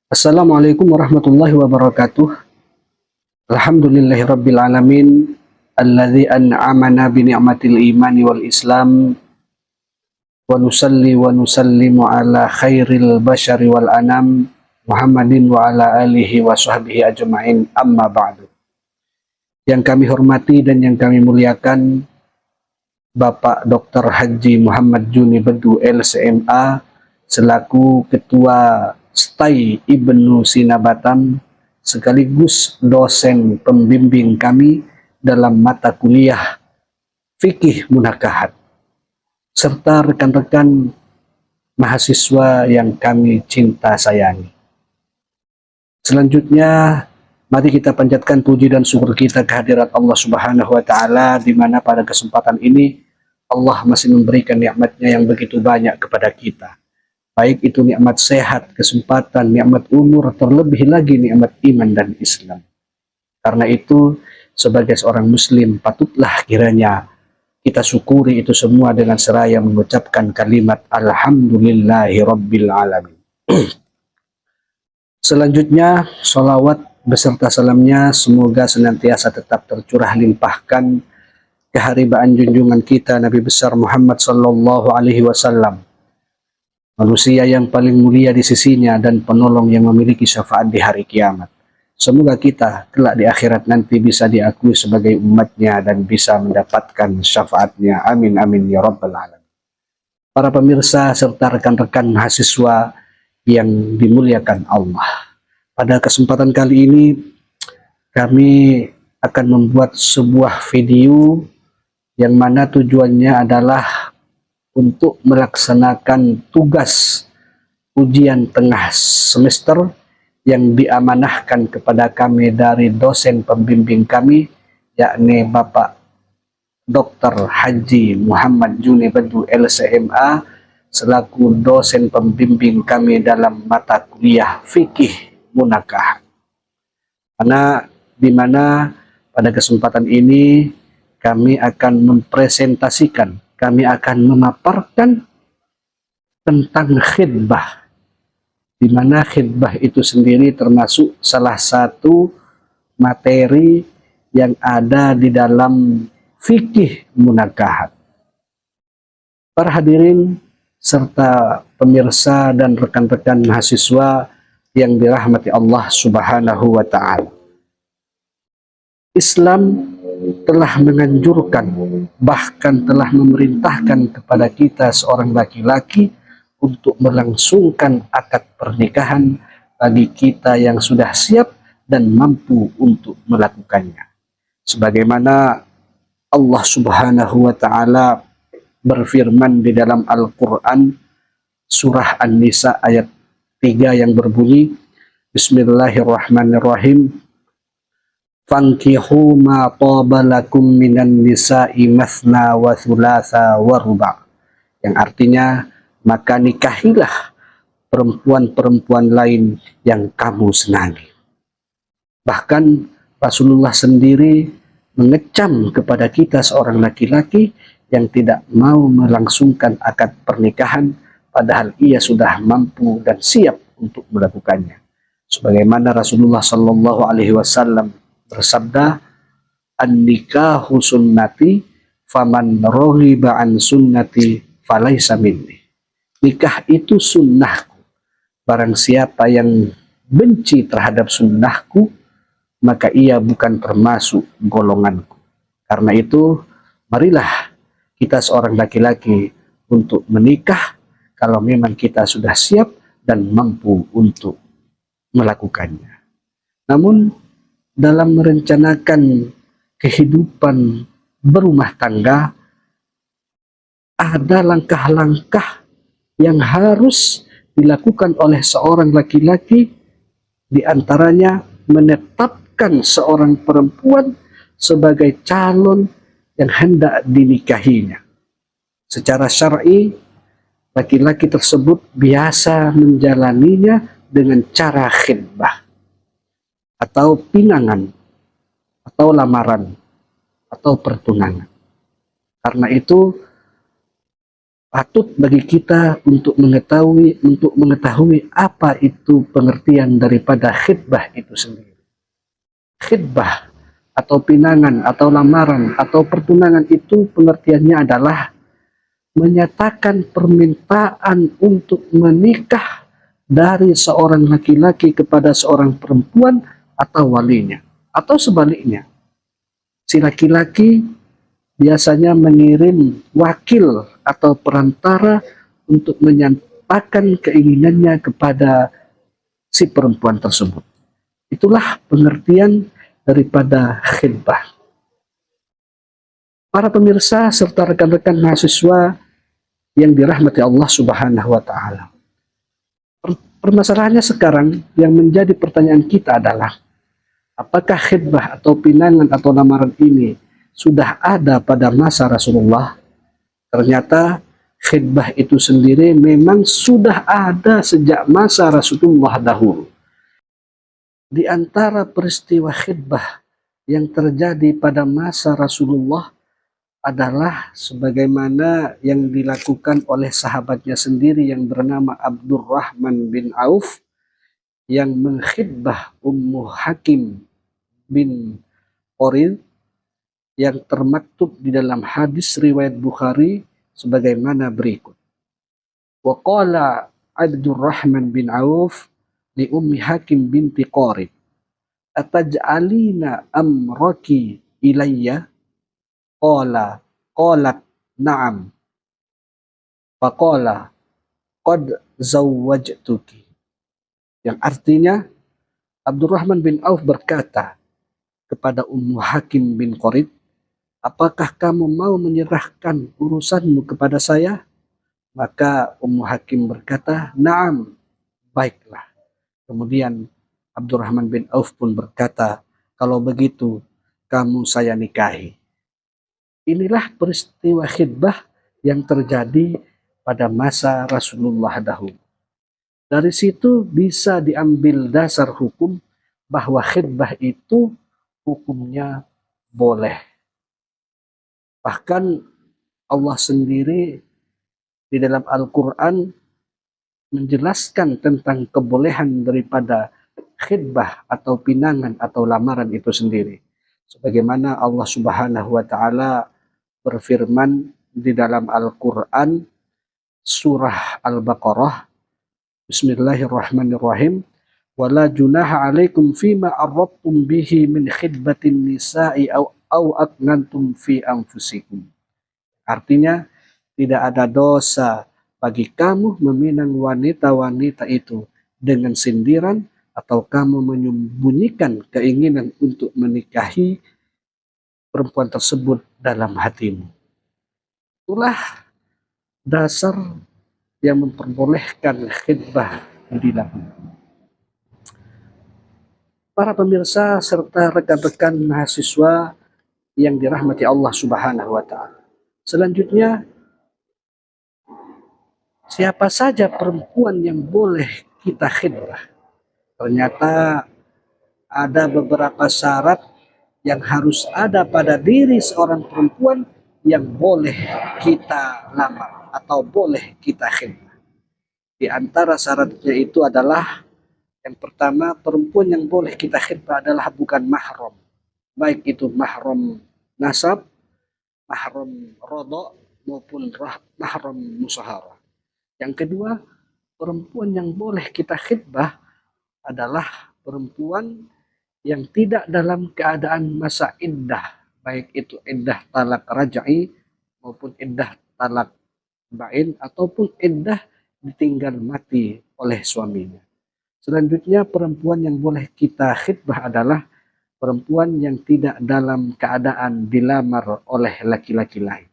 Assalamualaikum warahmatullahi wabarakatuh. Alhamdulillahirabbil alamin alladzi an'amana bi ni'matil imani wal islam wa nusalli wa nusallimu ala khairil bashari wal anam Muhammadin wa ala alihi wa sahbihi ajma'in, amma ba'du. Yang kami hormati dan yang kami muliakan Bapak Dr. Haji Muhammad Juni Bedu LCMA selaku Ketua STAI Ibnu Sina Batam sekaligus dosen pembimbing kami dalam mata kuliah Fikih Munakahat, serta rekan-rekan mahasiswa yang kami cinta sayangi. Selanjutnya, mari kita panjatkan puji dan syukur kita kehadirat Allah Subhanahu wa Ta'ala, di mana pada kesempatan ini Allah masih memberikan nikmatnya yang begitu banyak kepada kita. Baik itu nikmat sehat, kesempatan, nikmat umur, terlebih lagi nikmat iman dan Islam. Karena itu, sebagai seorang muslim, patutlah kiranya kita syukuri itu semua dengan seraya mengucapkan kalimat Alhamdulillahi Rabbil Alamin. Selanjutnya, sholawat beserta salamnya semoga senantiasa tetap tercurah limpahkan keharibaan junjungan kita Nabi besar Muhammad sallallahu alaihi wasallam, manusia yang paling mulia di sisinya dan penolong yang memiliki syafaat di hari kiamat. Semoga kita kelak di akhirat nanti bisa diakui sebagai umatnya dan bisa mendapatkan syafaatnya. Amin amin ya rabbal alamin. Para pemirsa serta rekan-rekan mahasiswa yang dimuliakan Allah, pada kesempatan kali ini kami akan membuat sebuah video yang mana tujuannya adalah untuk melaksanakan tugas ujian tengah semester yang diamanahkan kepada kami dari dosen pembimbing kami, yakni Bapak Dr. Haji Muhammad Juni Bedu LCMA selaku dosen pembimbing kami dalam mata kuliah Fikih Munakahat. Di mana pada kesempatan ini kami akan mempresentasikan, kami akan memaparkan tentang khidbah, di mana khidbah itu sendiri termasuk salah satu materi yang ada di dalam fikih munakahat. Para hadirin serta pemirsa dan rekan-rekan mahasiswa yang dirahmati Allah Subhanahu wa Ta'ala, Islam telah menganjurkan, bahkan telah memerintahkan kepada kita seorang laki-laki untuk melangsungkan akad pernikahan bagi kita yang sudah siap dan mampu untuk melakukannya. Sebagaimana Allah Subhanahu wa Ta'ala berfirman di dalam Al-Quran surah An-Nisa ayat 3 yang berbunyi, Bismillahirrahmanirrahim, Fankihu ma taba lakum minan nisa'i mathna wa thulatha wa ruba', yang artinya maka nikahilah perempuan-perempuan lain yang kamu senangi. Bahkan Rasulullah sendiri mengecam kepada kita seorang laki-laki yang tidak mau melangsungkan akad pernikahan padahal ia sudah mampu dan siap untuk melakukannya. Sebagaimana Rasulullah sallallahu alaihi wasallam bersabda, "An-nikahu sunnati, faman raghiba an sunnati falaysa minni." Nikah itu sunnahku. Barang siapa yang benci terhadap sunnahku, maka ia bukan termasuk golonganku. Karena itu, marilah kita seorang laki-laki untuk menikah kalau memang kita sudah siap dan mampu untuk melakukannya. Namun, dalam merencanakan kehidupan berumah tangga, ada langkah-langkah yang harus dilakukan oleh seorang laki-laki, di antaranya menetapkan seorang perempuan sebagai calon yang hendak dinikahinya. Secara syar'i, laki-laki tersebut biasa menjalaninya dengan cara khidbah atau pinangan atau lamaran atau pertunangan. Karena itu patut bagi kita untuk mengetahui apa itu pengertian daripada khitbah itu sendiri. Khitbah atau pinangan atau lamaran atau pertunangan itu pengertiannya adalah menyatakan permintaan untuk menikah dari seorang laki-laki kepada seorang perempuan atau walinya, atau sebaliknya. Si laki-laki biasanya mengirim wakil atau perantara untuk menyampaikan keinginannya kepada si perempuan tersebut. Itulah pengertian daripada khitbah. Para pemirsa serta rekan-rekan mahasiswa yang dirahmati Allah Subhanahu wa Ta'ala. Permasalahannya sekarang yang menjadi pertanyaan kita adalah, apakah khitbah atau pinangan atau lamaran ini sudah ada pada masa Rasulullah? Ternyata khitbah itu sendiri memang sudah ada sejak masa Rasulullah dahulu. Di antara peristiwa khitbah yang terjadi pada masa Rasulullah adalah sebagaimana yang dilakukan oleh sahabatnya sendiri yang bernama Abdurrahman bin Auf yang mengkhitbah Ummu Hakim bin Qoril yang termaktub di dalam hadis riwayat Bukhari sebagaimana berikut. Wa qala Abdurrahman bin Auf li Ummi Hakim binti Qoril, ataj'alina amraki ilayya? Qalat na'am. Faqala qad zawwajtuki. Yang artinya Abdurrahman bin Auf berkata kepada Ummu Hakim bin Qorib, apakah kamu mau menyerahkan urusanmu kepada saya? Maka Ummu Hakim berkata, na'am, baiklah. Kemudian Abdurrahman bin Auf pun berkata, kalau begitu kamu saya nikahi. Inilah peristiwa khitbah yang terjadi pada masa Rasulullah dahulu. Dari situ bisa diambil dasar hukum bahwa khitbah itu hukumnya boleh. Bahkan Allah sendiri di dalam Al-Quran menjelaskan tentang kebolehan daripada khitbah atau pinangan atau lamaran itu sendiri. Sebagaimana Allah Subhanahu wa Ta'ala berfirman di dalam Al-Quran surah Al-Baqarah, Bismillahirrahmanirrahim, wala junaha alaikum fima arrabtum bihi min khidbatin nisa'i au aknantum fi anfusikum. Artinya tidak ada dosa bagi kamu meminang wanita-wanita itu dengan sindiran atau kamu menyembunyikan keinginan untuk menikahi perempuan tersebut dalam hatimu. Itulah dasar yang memperbolehkan khitbah dilakukan. Para pemirsa serta rekan-rekan mahasiswa yang dirahmati Allah Subhanahu wa Ta'ala. Selanjutnya, siapa saja perempuan yang boleh kita khitbah? Ternyata ada beberapa syarat yang harus ada pada diri seorang perempuan yang boleh kita lamar atau boleh kita khitbah. Di antara syaratnya itu adalah yang pertama, perempuan yang boleh kita khitbah adalah bukan mahram, baik itu mahram nasab, mahram rodok maupun mahram musaharah. Yang kedua, perempuan yang boleh kita khitbah adalah perempuan yang tidak dalam keadaan masa iddah, baik itu iddah talak raj'i maupun iddah talak bain ataupun iddah ditinggal mati oleh suaminya. Selanjutnya, perempuan yang boleh kita khitbah adalah perempuan yang tidak dalam keadaan dilamar oleh laki-laki lain.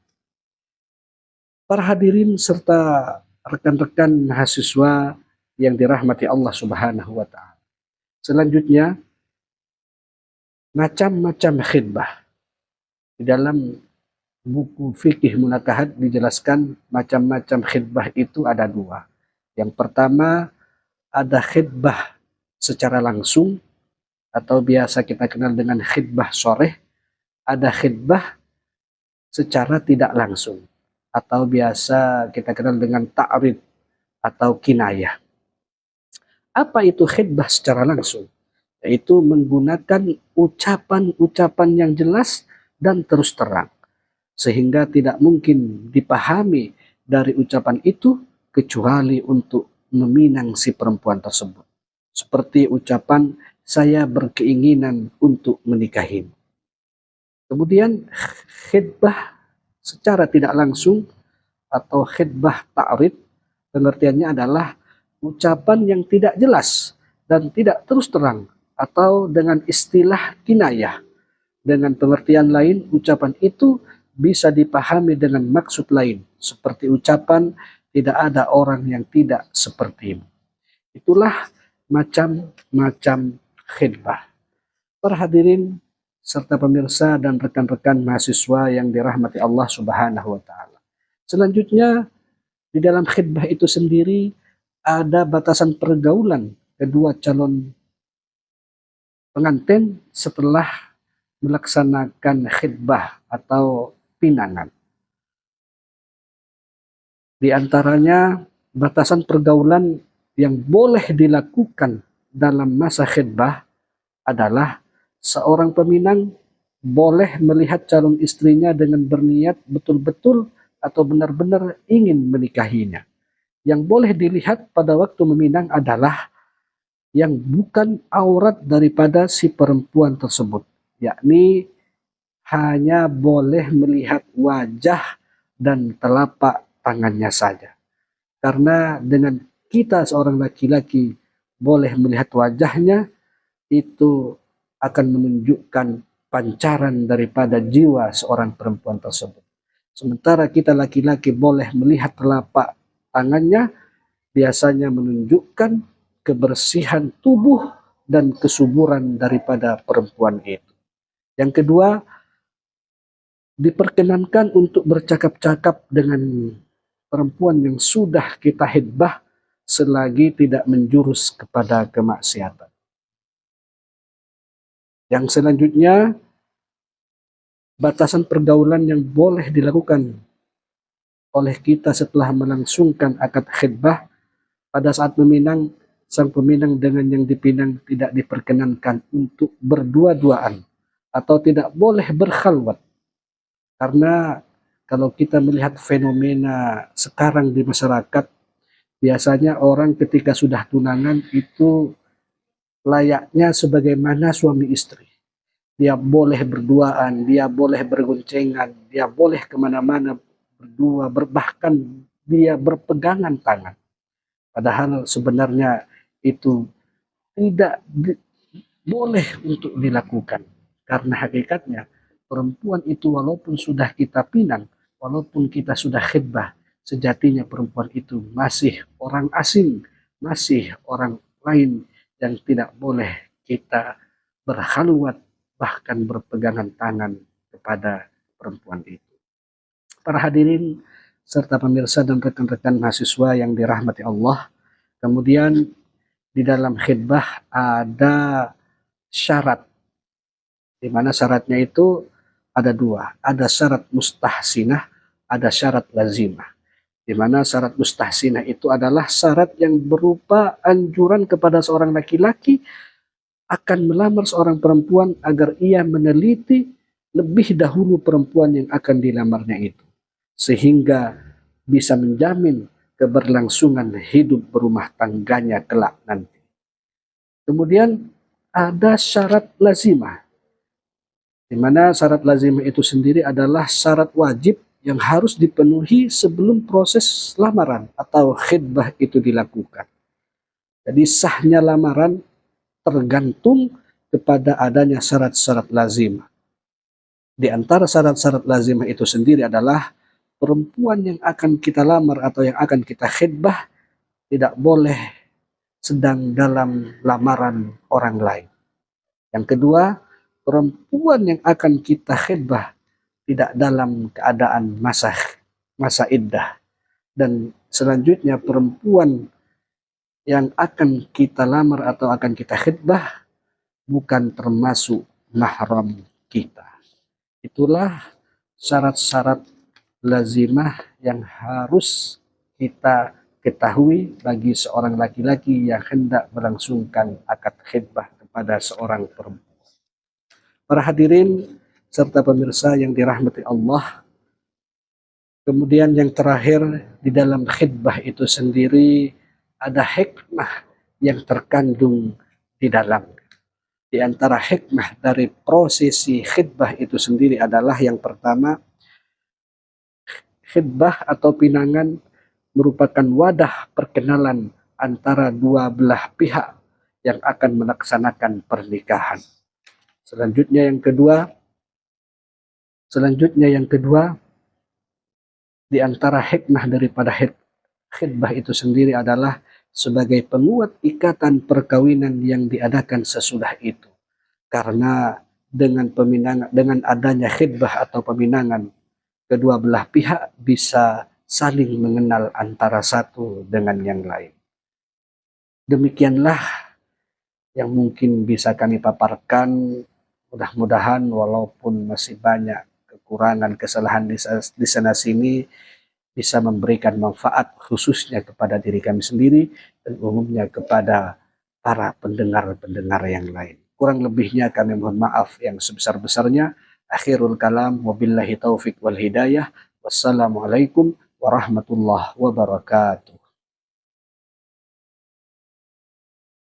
Para hadirin serta rekan-rekan mahasiswa yang dirahmati Allah Subhanahu wa Ta'ala. Selanjutnya, macam-macam khitbah. Di dalam buku fikih munakahat dijelaskan macam-macam khitbah itu ada dua. Yang pertama, ada khitbah secara langsung atau biasa kita kenal dengan khitbah sharih. Ada khitbah secara tidak langsung atau biasa kita kenal dengan ta'rid atau kinayah. Apa itu khidbah secara langsung? Yaitu menggunakan ucapan-ucapan yang jelas dan terus terang, sehingga tidak mungkin dipahami dari ucapan itu kecuali untuk meminang si perempuan tersebut. Seperti ucapan, saya berkeinginan untuk menikahimu. Kemudian khidbah secara tidak langsung atau khidbah ta'rid, pengertiannya adalah ucapan yang tidak jelas dan tidak terus terang, atau dengan istilah kinayah. Dengan pengertian lain, ucapan itu bisa dipahami dengan maksud lain, seperti ucapan tidak ada orang yang tidak sepertimu. Itulah macam-macam khidbah. Para hadirin serta pemirsa dan rekan-rekan mahasiswa yang dirahmati Allah Subhanahu wa taala. Selanjutnya, di dalam khidbah itu sendiri ada batasan pergaulan kedua calon pengantin setelah melaksanakan khidbah atau pinangan. Di antaranya batasan pergaulan yang boleh dilakukan dalam masa khidbah adalah seorang peminang boleh melihat calon istrinya dengan berniat betul-betul atau benar-benar ingin menikahinya. Yang boleh dilihat pada waktu meminang adalah yang bukan aurat daripada si perempuan tersebut, yakni hanya boleh melihat wajah dan telapak tangannya saja. Karena dengan kita seorang laki-laki boleh melihat wajahnya, itu akan menunjukkan pancaran daripada jiwa seorang perempuan tersebut. Sementara kita laki-laki boleh melihat telapak tangannya, biasanya menunjukkan kebersihan tubuh dan kesuburan daripada perempuan itu. Yang kedua, diperkenankan untuk bercakap-cakap dengan perempuan yang sudah kita khidbah selagi tidak menjurus kepada kemaksiatan. Yang selanjutnya, batasan pergaulan yang boleh dilakukan oleh kita setelah melangsungkan akad khidbah. Pada saat meminang, sang peminang dengan yang dipinang tidak diperkenankan untuk berdua-duaan atau tidak boleh berkhalwat. Karena kalau kita melihat fenomena sekarang di masyarakat, biasanya orang ketika sudah tunangan itu layaknya sebagaimana suami istri. Dia boleh berduaan, dia boleh bergoncengan, dia boleh kemana-mana berdua, bahkan dia berpegangan tangan. Padahal sebenarnya itu tidak boleh untuk dilakukan. Karena hakikatnya perempuan itu walaupun sudah kita pinang, walaupun kita sudah khidbah, sejatinya perempuan itu masih orang asing, masih orang lain yang tidak boleh kita berkhalwat bahkan berpegangan tangan kepada perempuan itu. Para hadirin serta pemirsa dan rekan-rekan mahasiswa yang dirahmati Allah, kemudian di dalam khidbah ada syarat, di mana syaratnya itu ada dua, ada syarat mustahsinah, ada syarat lazimah. Di mana syarat mustahsinah itu adalah syarat yang berupa anjuran kepada seorang laki-laki akan melamar seorang perempuan agar ia meneliti lebih dahulu perempuan yang akan dilamarnya itu, sehingga bisa menjamin keberlangsungan hidup berumah tangganya kelak nanti. Kemudian ada syarat lazimah, di mana syarat lazimah itu sendiri adalah syarat wajib yang harus dipenuhi sebelum proses lamaran atau khidbah itu dilakukan. Jadi sahnya lamaran tergantung kepada adanya syarat-syarat lazimah. Di antara syarat-syarat lazimah itu sendiri adalah perempuan yang akan kita lamar atau yang akan kita khidbah tidak boleh sedang dalam lamaran orang lain. Yang kedua, perempuan yang akan kita khidbah tidak dalam keadaan masa iddah. Dan selanjutnya perempuan yang akan kita lamar atau akan kita khidbah bukan termasuk mahram kita. Itulah syarat-syarat lazimah yang harus kita ketahui bagi seorang laki-laki yang hendak melangsungkan akad khitbah kepada seorang perempuan. Para hadirin serta pemirsa yang dirahmati Allah, kemudian yang terakhir, di dalam khitbah itu sendiri ada hikmah yang terkandung di dalam. Di antara hikmah dari prosesi khitbah itu sendiri adalah yang pertama, khitbah atau pinangan merupakan wadah perkenalan antara dua belah pihak yang akan melaksanakan pernikahan. Selanjutnya yang kedua, di antara hikmah daripada khitbah itu sendiri adalah sebagai penguat ikatan perkawinan yang diadakan sesudah itu. Karena dengan adanya khitbah atau peminangan, kedua belah pihak bisa saling mengenal antara satu dengan yang lain. Demikianlah yang mungkin bisa kami paparkan. Mudah-mudahan walaupun masih banyak kekurangan, kesalahan di sana sini, bisa memberikan manfaat khususnya kepada diri kami sendiri dan umumnya kepada para pendengar-pendengar yang lain. Kurang lebihnya kami mohon maaf yang sebesar-besarnya. Akhirul kalam, wabillahi taufik wal hidayah. Wassalamualaikum warahmatullahi wabarakatuh.